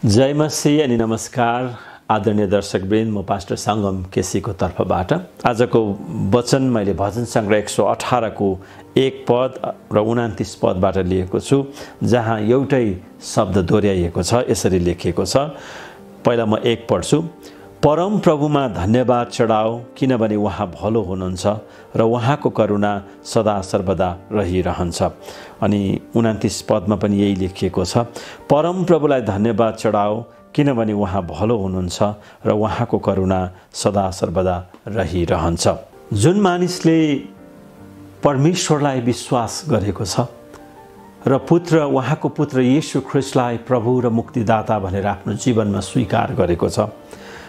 जय मसीह अनि नमस्कार आदरणीय दर्शकवृन्द, म पास्टर सङ्गम केसीको तर्फबाट आजको वचन मैले भजन सङ्ग्रह 118 को 1 पद र 29 पदबाट लिएको छु, जहाँ एउटै शब्द दोहोऱ्याइएको छ। यसरी लेखिएको छ। पहिला म 1 पढ्छु। परम प्रभुमा धन्यवाद चढाओ, किनभने उहाँ भलो हुनुहुन्छ र उहाँको करुणा सदा सर्वदा रहिरहन्छ। अनि 29 पदमा पनि यही लेखिएको छ। परम प्रभुलाई धन्यवाद चढाओ, किनभने उहाँ भलो हुनुहुन्छ र उहाँको करुणा सदा सर्वदा रहिरहन्छ। जुन मानिसले परमेश्वरलाई विश्वास गरेको छ र उहाँको पुत्र येशू ख्रीष्टलाई प्रभु र मुक्तिदाता भनेर आफ्नो जीवनमा स्वीकार गरेको छ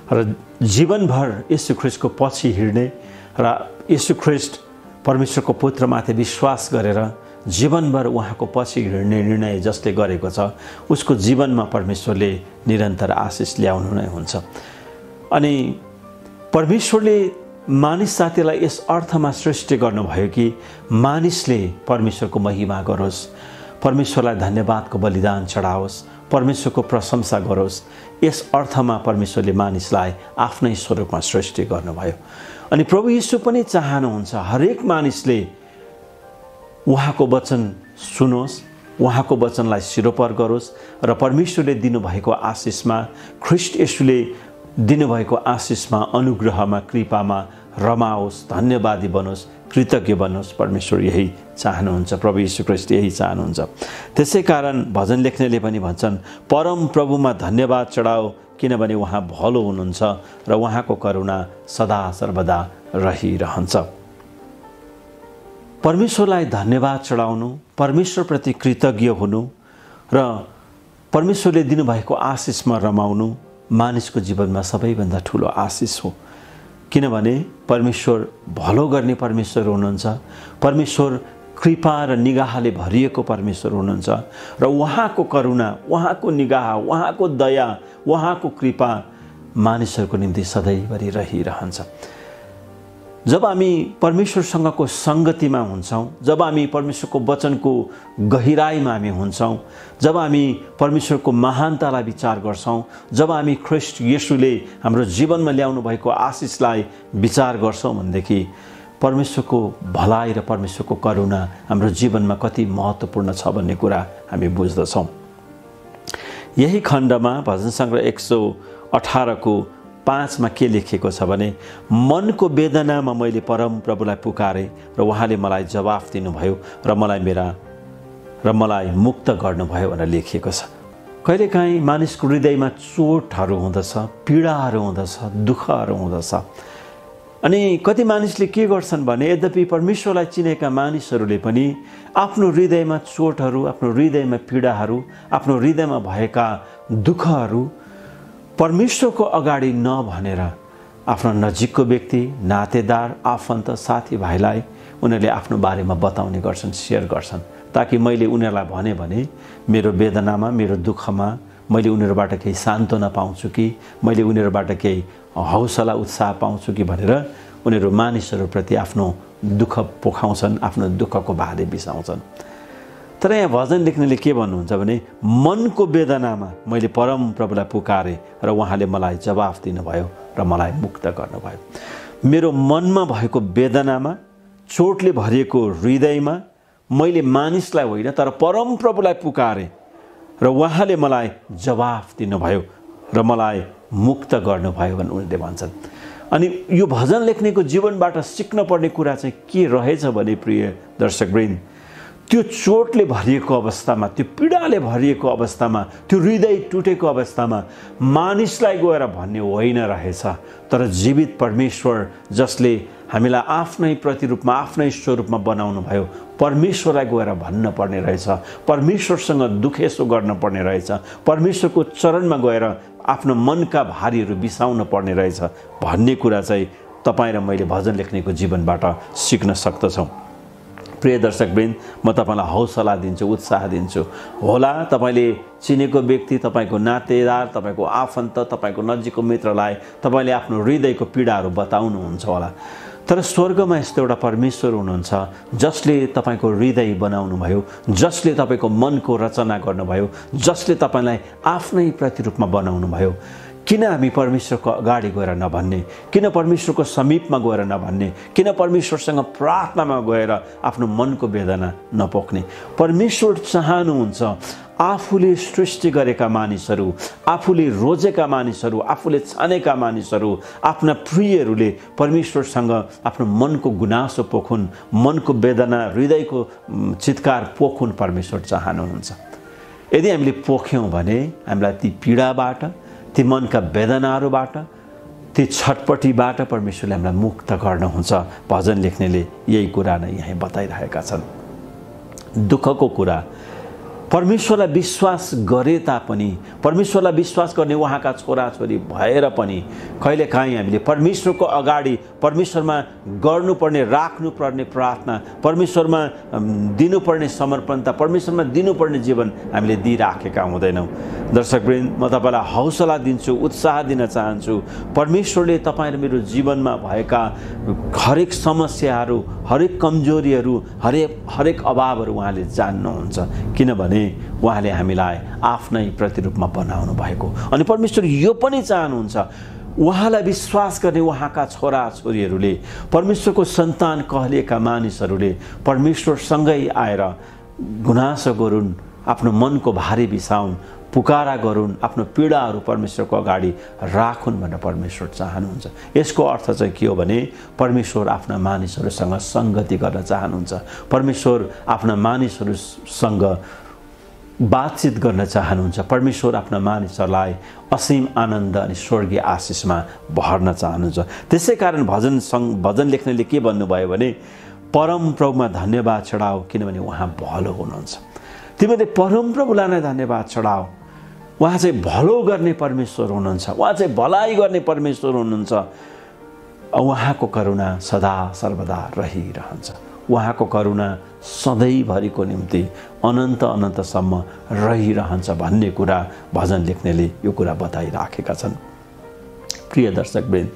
र जीवनभर येशू ख्रीष्टको पछि हिँड्ने र येशू ख्रीष्ट परमेश्वरको पुत्रमाथि विश्वास गरेर जीवनभर उहाँको पछि हिँड्ने निर्णय जसले गरेको छ, उसको जीवनमा परमेश्वरले निरन्तर आशिष ल्याउनु नै हुन्छ। अनि परमेश्वरले मानिस जातिलाई यस अर्थमा सृष्टि गर्नुभयो कि मानिसले परमेश्वरको महिमा गरोस्, परमेश्वरलाई धन्यवादको बलिदान चढाओस्, परमेश्वरको प्रशंसा गरोस्। यस अर्थमा परमेश्वरले मानिसलाई आफ्नै स्वरूपमा सृष्टि गर्नुभयो। अनि प्रभु येशू पनि चाहनुहुन्छ हरेक मानिसले उहाँको वचन सुनोस्, उहाँको वचनलाई सिरोपर गरोस् र परमेश्वरले दिनुभएको आशिषमा, ख्रीष्ट येशूले दिनुभएको आशिषमा, अनुग्रहमा, कृपामा रमाओस्, धन्यवादी बनोस्, कृतज्ञ बनोस्। परमेश्वर यही चाहनुहुन्छ, प्रभु येशू ख्रीष्ट यही चाहनुहुन्छ। त्यसै कारण भजन लेख्नेले पनि भन्छन्, परम प्रभुमा धन्यवाद चढाओ, किनभने उहाँ भलो हुनुहुन्छ र उहाँको करुणा सदा सर्वदा रहिरहन्छ। परमेश्वरलाई धन्यवाद चढाउनु, परमेश्वरप्रति कृतज्ञ हुनु र परमेश्वरले दिनुभएको आशिषमा रमाउनु मानिसको जीवनमा सबैभन्दा ठुलो आशिष हो। किनभने परमेश्वर भलो गर्ने परमेश्वर हुनुहुन्छ, परमेश्वर कृपा र निगाहले भरिएको परमेश्वर हुनुहुन्छ र उहाँको करुणा, उहाँको निगाह, उहाँको दया, उहाँको कृपा मानिसहरूको निम्ति सधैँभरि रहिरहन्छ। जब हामी परमेश्वरसँगको सङ्गतिमा हुन्छौँ, जब हामी परमेश्वरको वचनको गहिराईमा हामी हुन्छौँ, जब हामी परमेश्वरको महानतालाई विचार गर्छौँ, जब हामी ख्रीष्ट येशूले हाम्रो जीवनमा ल्याउनु भएको आशिषलाई विचार गर्छौँ भनेदेखि परमेश्वरको भलाइ र परमेश्वरको करुणा हाम्रो जीवनमा कति महत्त्वपूर्ण छ भन्ने कुरा हामी बुझ्दछौँ। यही खण्डमा भजन सङ्ग्रह 118 को 5 मा के लेखिएको छ भने, मनको वेदनामा मैले परम प्रभुलाई पुकारेँ र उहाँले मलाई जवाफ दिनुभयो र मलाई मुक्त गर्नुभयो भनेर लेखिएको छ। कहिलेकाहीँ मानिसको हृदयमा चोटहरू हुँदछ, पीडाहरू हुँदछ, दुःखहरू हुँदछ। अनि कति मानिसले के गर्छन् भने, यद्यपि परमेश्वरलाई चिनेका मानिसहरूले पनि आफ्नो हृदयमा चोटहरू, आफ्नो हृदयमा पीडाहरू, आफ्नो हृदयमा भएका दुःखहरू परमेश्वरको अगाडि नभनेर आफ्नो नजिकको व्यक्ति, नातेदार, आफन्त, साथीभाइलाई उनीहरूले आफ्नो बारेमा बताउने गर्छन्, सेयर गर्छन्, ताकि मैले उनीहरूलाई भने मेरो वेदनामा, मेरो दुःखमा मैले उनीहरूबाट केही सान्त्वना पाउँछु कि, मैले उनीहरूबाट केही हौसला, उत्साह पाउँछु कि भनेर उनीहरू मानिसहरूप्रति आफ्नो दुःख पोखाउँछन्, आफ्नो दुःखको भादे बिसाउँछन्। तर यहाँ भजन लेख्नेले के भन्नुहुन्छ भने, मनको वेदनामा मैले परम प्रभुलाई पुकारेँ र उहाँले मलाई जवाफ दिनुभयो र मलाई मुक्त गर्नुभयो। मेरो मनमा भएको वेदनामा, चोटले भरिएको हृदयमा मैले मानिसलाई होइन तर परम प्रभुलाई पुकारेँ र उहाँले मलाई जवाफ दिनुभयो र मलाई मुक्त गर्नुभयो भनेर उनले भन्छन्। अनि यो भजन लेख्नेको जीवनबाट सिक्न पर्ने कुरा चाहिँ के रहेछ भने, प्रिय दर्शकवृन्द, त्यो चोटले भरिएको अवस्थामा, त्यो पीडाले भरिएको अवस्थामा, त्यो हृदय टुटेको अवस्थामा मानिसलाई गएर भन्ने होइन रहेछ, तर जीवित परमेश्वर जसले हामीलाई आफ्नै प्रतिरूपमा, आफ्नै स्वरूपमा बनाउनु भयो, परमेश्वरलाई गएर भन्न पर्ने रहेछ, परमेश्वरसँग दुखेसो गर्न पर्ने रहेछ, परमेश्वरको चरणमा गएर आफ्नो मनका भारीहरू बिसाउन पर्ने रहेछ भन्ने कुरा चाहिँ तपाईँ र मैले भजन लेख्नेको जीवनबाट सिक्न सक्दछौँ। प्रिय दर्शकवृन्द, म तपाईँलाई हौसला दिन्छु, उत्साह दिन्छु। होला तपाईँले चिनेको व्यक्ति, तपाईँको नातेदार, तपाईँको आफन्त, तपाईँको नजिकको मित्रलाई तपाईँले आफ्नो हृदयको पीडाहरू बताउनुहुन्छ होला, तर स्वर्गमा यस्तो एउटा परमेश्वर हुनुहुन्छ जसले तपाईको हृदय बनाउनु भयो, जसले तपाईको मनको रचना गर्नुभयो, जसले तपाईलाई आफ्नै प्रतिरूपमा बनाउनु भयो। किन हामी परमेश्वरको अगाडि गएर नभन्ने, किन परमेश्वरको समीपमा गएर नभन्ने, किन परमेश्वरसँग प्रार्थनामा गएर आफ्नो मनको वेदना नपोख्ने? परमेश्वर चाहनुहुन्छ आफूले सृष्टि गरेका मानिसहरू, आफूले रोजेका मानिसहरू, आफूले छानेका मानिसहरू, आफ्ना प्रियहरूले परमेश्वरसँग आफ्नो मनको गुनासो पोखुन्, मनको वेदना, हृदयको चित्कार पोखुन् परमेश्वर चाहनुहुन्छ। यदि हामीले पोख्यौँ भने हामीलाई ती पीडाबाट, ती मनका वेदनाहरूबाट, ती छटपटीबाट परमेश्वरले हामीलाई मुक्त गर्नुहुन्छ। भजन लेख्नेले यही कुरा नै यहाँ बताइरहेका छन्। दुःखको कुरा, परमेश्वरलाई विश्वास गरे तापनि, परमेश्वरलाई विश्वास गर्ने उहाँका छोराछोरी भएर पनि कहिलेकाहीँ हामीले परमेश्वरको अगाडि परमेश्वरमा गर्नुपर्ने, राख्नुपर्ने प्रार्थना, परमेश्वरमा दिनुपर्ने समर्पणता, परमेश्वरमा दिनुपर्ने जीवन हामीले दिइराखेका हुँदैनौँ। दर्शकवृन्द, म तपाईँलाई हौसला दिन्छु, उत्साह दिन चाहन्छु। परमेश्वरले तपाईँ र मेरो जीवनमा भएका हरेक समस्याहरू, हरेक कमजोरीहरू, हरेक अभावहरू उहाँले जान्नुहुन्छ, किनभने उहाँले हामीलाई आफ्नै प्रतिरूपमा बनाउनु भएको। अनि परमेश्वर यो पनि चाहनुहुन्छ उहाँलाई विश्वास गर्ने उहाँका छोराछोरीहरूले, परमेश्वरको सन्तान कहलिएका मानिसहरूले परमेश्वरसँगै आएर गुनासो गरून्, आफ्नो मनको भारी बिसाउन्, पुकारा गरून्, आफ्नो पीडाहरू परमेश्वरको अगाडि राखुन् भनेर परमेश्वर चाहनुहुन्छ। यसको अर्थ चाहिँ के हो भने परमेश्वर आफ्ना मानिसहरूसँग सङ्गति गर्न चाहनुहुन्छ, परमेश्वर आफ्ना मानिसहरूसँग बातचित गर्न चाहनुहुन्छ, परमेश्वर आफ्ना मानिसहरूलाई असीम आनन्द अनि स्वर्गीय आशिषमा भर्न चाहनुहुन्छ। त्यसै कारण भजन लेख्नेले के भन्नुभयो भने परमप्रभुमा धन्यवाद चढाऊ, किनभने उहाँ भलो हुनुहुन्छ। तिमीले परमप्रभुलाई नै धन्यवाद चढाऊ। उहाँ चाहिँ भलो गर्ने परमेश्वर हुनुहुन्छ, उहाँ चाहिँ भलाइ गर्ने परमेश्वर हुनुहुन्छ। उहाँको करुणा सदा सर्वदा रहिरहन्छ। उहाँको करुणा सधैँभरिको निम्ति अनन्त अनन्तसम्म रहिरहन्छ भन्ने कुरा भजन लेख्नेले यो कुरा बताइराखेका छन्। प्रिय दर्शकवृन्द,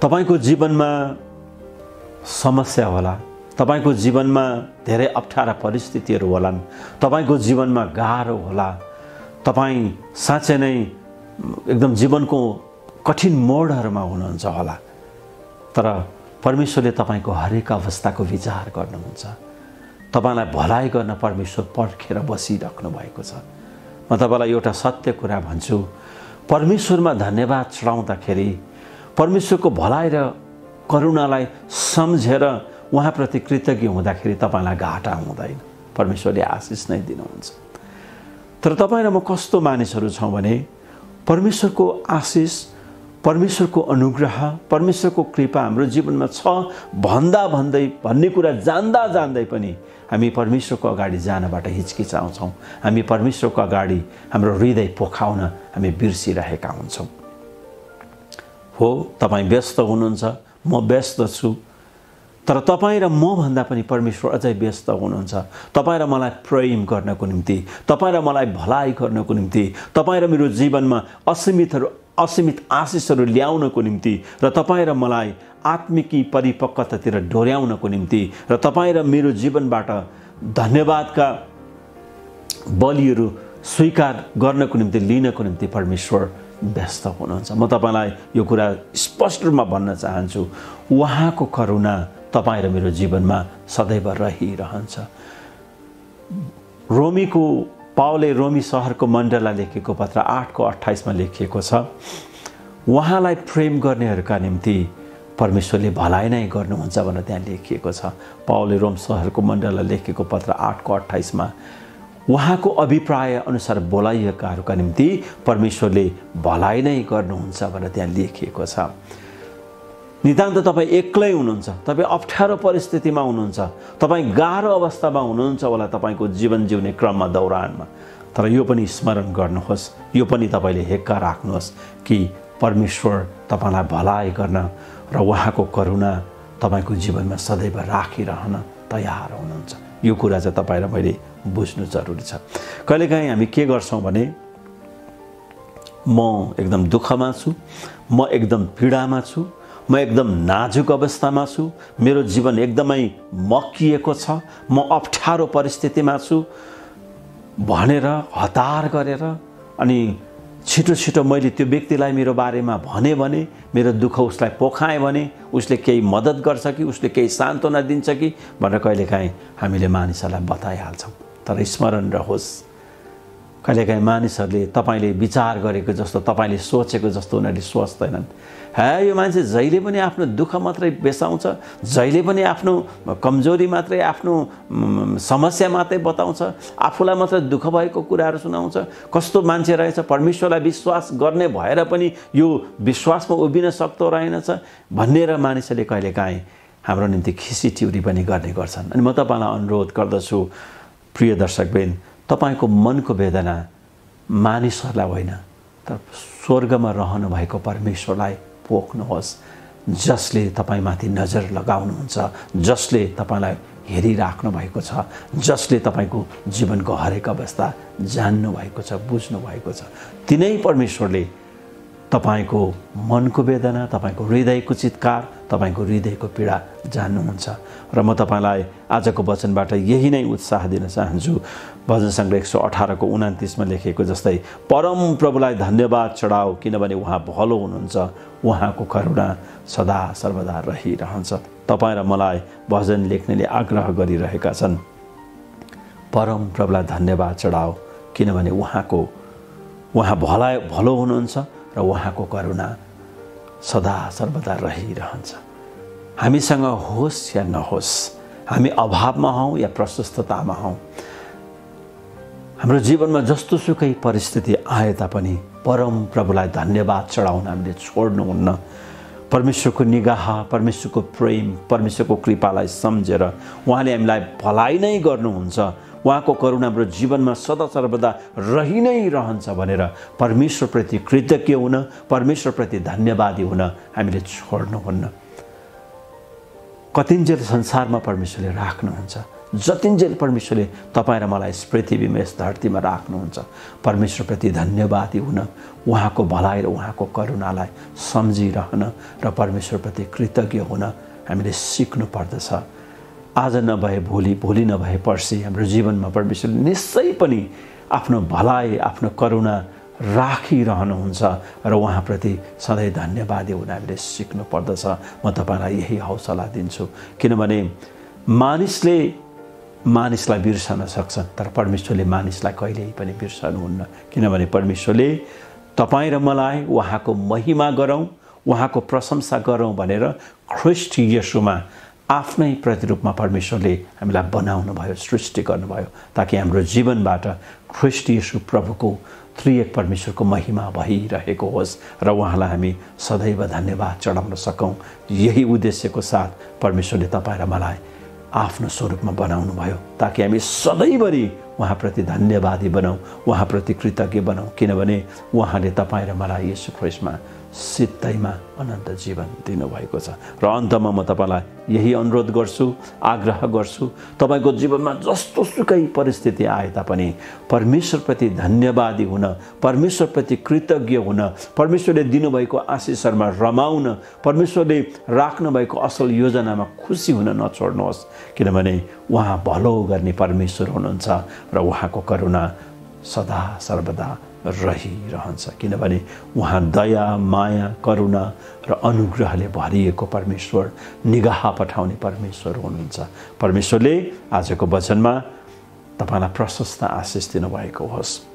तपाईको जीवनमा समस्या होला, तपाईको जीवनमा धेरै अप्ठ्यारा परिस्थितिहरू होलान्, तपाईको जीवनमा गाह्रो होला, तपाईँ साँच्चै नै एकदम जीवनको कठिन मोडहरूमा हुनुहुन्छ होला, तर परमेश्वरले तपाईको हरेक अवस्थाको विचार गर्नुहुन्छ। तपाईलाई भलाइ गर्न परमेश्वर पर्खेर बसिराख्नु भएको छ। म तपाईलाई एउटा सत्य कुरा भन्छु, परमेश्वरमा धन्यवाद चढाउँदाखेरि, परमेश्वरको भलाइ र करुणालाई सम्झेर उहाँप्रति कृतज्ञ हुँदाखेरि तपाईलाई घाटा हुँदैन, परमेश्वरले आशिष नै दिनुहुन्छ। तर तपाईँ र म कस्तो मानिसहरू छौँ भने परमेश्वरको आशिष, परमेश्वरको अनुग्रह, परमेश्वरको कृपा हाम्रो जीवनमा छ भन्ने कुरा जान्दै पनि हामी परमेश्वरको अगाडि जानबाट हिचकिचाउँछौँ। हामी परमेश्वरको अगाडि हाम्रो हृदय पोखाउन हामी बिर्सिरहेका हुन्छौँ। हो, तपाईँ व्यस्त हुनुहुन्छ, म व्यस्त छु, तर तपाईँ र म भन्दा पनि परमेश्वर अझै व्यस्त हुनुहुन्छ। तपाईँ र मलाई प्रेम गर्नको निम्ति, तपाईँ र मलाई भलाइ गर्नको निम्ति, तपाईँ र मेरो जीवनमा असीमित आशिषहरू ल्याउनको निम्ति र तपाईँ र मलाई आत्मिकी परिपक्वतातिर डोर्याउनको निम्ति र तपाईँ र मेरो जीवनबाट धन्यवादका बलिहरू स्वीकार गर्नको निम्ति, लिनको निम्ति परमेश्वर व्यस्त हुनुहुन्छ। म तपाईलाई यो कुरा स्पष्ट रूपमा भन्न चाहन्छु, उहाँको करुणा तपाईँ र मेरो जीवनमा सदैव रहिरहन्छ। पावलले रोमी शहरको मण्डललाई लेखेको पत्र 8:28 लेखिएको छ, उहाँलाई प्रेम गर्नेहरूका निम्ति परमेश्वरले भलाइ नै गर्नुहुन्छ भनेर त्यहाँ लेखिएको छ। पावलले रोम शहरको मण्डललाई लेखेको पत्र 8:28 उहाँको अभिप्राय अनुसार बोलाइएकाहरूका निम्ति परमेश्वरले भलाइ नै गर्नुहुन्छ भनेर त्यहाँ लेखिएको छ। नितान्त तपाईँ एक्लै हुनुहुन्छ, तपाईँ अप्ठ्यारो परिस्थितिमा हुनुहुन्छ, तपाईँ गाह्रो अवस्थामा हुनुहुन्छ होला तपाईँको जीवन जिउने क्रममा, दौरानमा, तर यो पनि स्मरण गर्नुहोस्, यो पनि तपाईँले हेक्का राख्नुहोस् कि परमेश्वर तपाईँलाई भलाइ गर्न र उहाँको करुणा तपाईँको जीवनमा सदैव राखिरहन तयार हुनुहुन्छ। यो कुरा चाहिँ तपाईँ र मैले बुझ्नु जरुरी छ। कहिलेकाहीँ हामी के गर्छौँ भने म एकदम दुःखमा छु, म एकदम पीडामा छु, म एकदम नाजुक अवस्थामा छु, मेरो जीवन एकदमै मक्किएको छ, म अप्ठ्यारो परिस्थितिमा छु भनेर हतार गरेर अनि छिटो छिटो मैले त्यो व्यक्तिलाई मेरो बारेमा भने मेरो दुःख उसलाई पोखाएँ भने उसले केही मद्दत गर्छ कि उसले केही सान्त्वना दिन्छ कि भनेर कहिलेकाहीँ हामीले मानिसहरूलाई बताइहाल्छौँ। तर स्मरण रहोस्, कहिलेकाहीँ मानिसहरूले तपाईँले विचार गरेको जस्तो, तपाईँले सोचेको जस्तो उनीहरूले सोच्दैनन्। यो मान्छे जहिले पनि आफ्नो दुःख मात्रै बेसाउँछ, जहिले पनि आफ्नो कमजोरी मात्रै, आफ्नो समस्या मात्रै बताउँछ, आफूलाई मात्र दुःख भएको कुराहरू सुनाउँछ, कस्तो मान्छे रहेछ, परमेश्वरलाई विश्वास गर्ने भएर पनि यो विश्वासमा उभिन सक्दो रहेनछ भनेर मानिसहरूले कहिलेकाहीँ हाम्रो निम्ति खिसी टिउरी पनि गर्ने गर्छन्। अनि म तपाईँलाई अनुरोध गर्दछु प्रिय दर्शकवृन्द, तपाईँको मनको वेदना मानिसहरूलाई होइन तर स्वर्गमा रहनु भएको परमेश्वरलाई पोख्नुहोस्, जसले तपाईँमाथि नजर लगाउनुहुन्छ, जसले तपाईँलाई हेरिराख्नु भएको छ, जसले तपाईँको जीवनको हरेक अवस्था जान्नु भएको छ, बुझ्नु भएको छ। तिनै परमेश्वरले तपाईँको मनको वेदना, तपाईँको हृदयको चित्कार, तपाईँको हृदयको पीडा जान्नुहुन्छ। र म तपाईँलाई आजको वचनबाट यही नै उत्साह दिन चाहन्छु। भजन सङ्ग्रह 118 को 29 मा लेखेको जस्तै, परम प्रभुलाई धन्यवाद चढाऊ किनभने उहाँ भलो हुनुहुन्छ, उहाँको करुणा सदा सर्वदा रहिरहन्छ। तपाईँ र मलाई भजन लेख्नेले आग्रह गरिरहेका छन्, परम प्रभुलाई धन्यवाद चढाऊ किनभने उहाँ भलो हुनुहुन्छ र उहाँको करुणा सदा सर्वदा रहिरहन्छ। हामीसँग होस् या नहोस्, हामी अभावमा हौँ या प्रशस्ततामा हौँ, हाम्रो जीवनमा जस्तो सुकै परिस्थिति आए तापनि परम प्रभुलाई धन्यवाद चढाउन हामीले छोड्नुहुन्न। परमेश्वरको निगाह, परमेश्वरको प्रेम, परमेश्वरको कृपालाई सम्झेर उहाँले हामीलाई भलाइ नै गर्नुहुन्छ, उहाँको करुणा हाम्रो जीवनमा सदा सर्वदा रहि नै रहन्छ भनेर परमेश्वरप्रति कृतज्ञ हुन, परमेश्वरप्रति धन्यवादी हुन हामीले छोड्नुहुन्न। कतिन्जेल संसारमा परमेश्वरले राख्नुहुन्छ, जतिन्जेल परमेश्वरले तपाईँ र मलाई यस पृथ्वीमा, यस धरतीमा राख्नुहुन्छ, परमेश्वरप्रति धन्यवादी हुन, उहाँको भलाइ र उहाँको करुणालाई सम्झिरहन र परमेश्वरप्रति कृतज्ञ हुन हामीले सिक्नु पर्दछ। आज नभए भोलि, भोलि नभए पर्सि हाम्रो जीवनमा परमेश्वरले निश्चय पनि आफ्नो भलाइ, आफ्नो करुणा राखिरहनुहुन्छ र उहाँप्रति सधैँ धन्यवादी हुन हामीले सिक्नु पर्दछ। म तपाईँलाई यही हौसला दिन्छु, किनभने मानिसले मानिसलाई बिर्सन सक्छन् तर परमेश्वरले मानिसलाई कहिल्यै पनि बिर्सनुहुन्न। किनभने परमेश्वरले तपाईँ र मलाई उहाँको महिमा गरौँ, उहाँको प्रशंसा गरौँ भनेर ख्रीष्ट येशूमा आफ्नै प्रतिरूपमा परमेश्वरले हामीलाई बनाउनु भयो, सृष्टि गर्नुभयो, ताकि हाम्रो जीवनबाट ख्रीष्ट येशू प्रभुको त्रिएक परमेश्वरको महिमा भइरहेको होस् र उहाँलाई हामी सदैव धन्यवाद चढाउन सकौँ। यही उद्देश्यको साथ परमेश्वरले तपाईँ र मलाई आफ्नो स्वरूपमा बनाउनु भयो, ताकि हामी सधैँभरि उहाँप्रति धन्यवादी बनाऊँ, उहाँप्रति कृतज्ञ बनाऊँ, किनभने उहाँले तपाईँ र मलाई येशू ख्रीष्टमा सित्तैमा अनन्त जीवन दिनुभएको छ। र अन्तमा म तपाईँलाई यही अनुरोध गर्छु, आग्रह गर्छु, तपाईँको जीवनमा जस्तो सुकै परिस्थिति आए तापनि परमेश्वरप्रति धन्यवादी हुन, परमेश्वरप्रति कृतज्ञ हुन, परमेश्वरले दिनुभएको आशिषहरूमा रमाउन, परमेश्वरले राख्नुभएको असल योजनामा खुसी हुन नछोड्नुहोस्, किनभने उहाँ भलो गर्ने परमेश्वर हुनुहुन्छ र उहाँको करुणा सदा सर्वदा रहिरहन्छ। किनभने उहाँ दया, माया, करुणा र अनुग्रहले भरिएको परमेश्वर, निगाह पठाउने परमेश्वर हुनुहुन्छ। परमेश्वरले आजको वचनमा तपाईँलाई प्रशस्त आशिष दिनुभएको होस्।